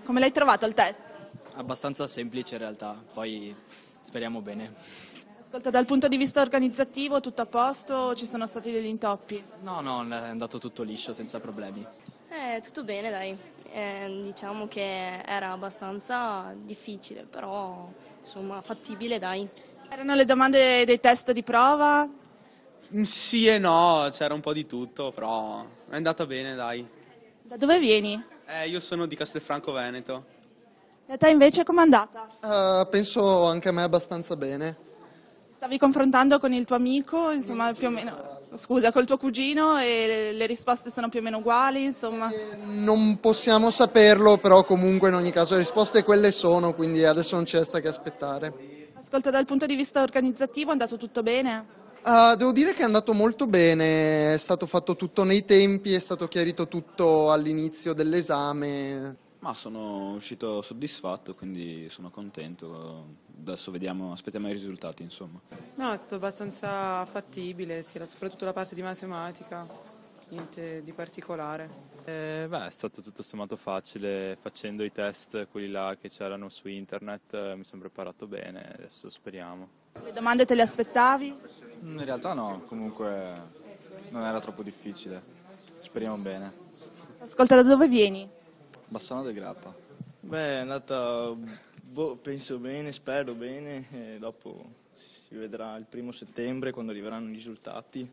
Come l'hai trovato il test? Abbastanza semplice in realtà, poi speriamo bene. Ascolta, dal punto di vista organizzativo tutto a posto o ci sono stati degli intoppi? No, è andato tutto liscio, senza problemi. Tutto bene, dai. Diciamo che era abbastanza difficile, però insomma fattibile, dai. Erano le domande dei test di prova? Sì e no, c'era un po' di tutto, però è andata bene, dai. Da dove vieni? Io sono di Castelfranco Veneto. E a te invece com'è andata? Penso anche a me abbastanza bene. Ti stavi confrontando con il tuo amico, insomma, più o meno... Scusa, col tuo cugino e le risposte sono più o meno uguali, insomma. Non possiamo saperlo, però comunque in ogni caso le risposte quelle sono, quindi adesso non ci resta che aspettare. Ascolta, dal punto di vista organizzativo è andato tutto bene? Devo dire che è andato molto bene, è stato fatto tutto nei tempi, è stato chiarito tutto all'inizio dell'esame. Ma sono uscito soddisfatto, quindi sono contento. Adesso vediamo, aspettiamo i risultati, insomma. No, è stato abbastanza fattibile, sì, soprattutto la parte di matematica, niente di particolare. È stato tutto sommato facile, facendo i test, quelli là che c'erano su internet, mi sono preparato bene, adesso speriamo. Le domande te le aspettavi? In realtà no, comunque non era troppo difficile, speriamo bene. Ascolta, da dove vieni? Bassano del Grappa. Beh, è andata, penso bene, spero bene, e dopo si vedrà il 1° settembre quando arriveranno i risultati.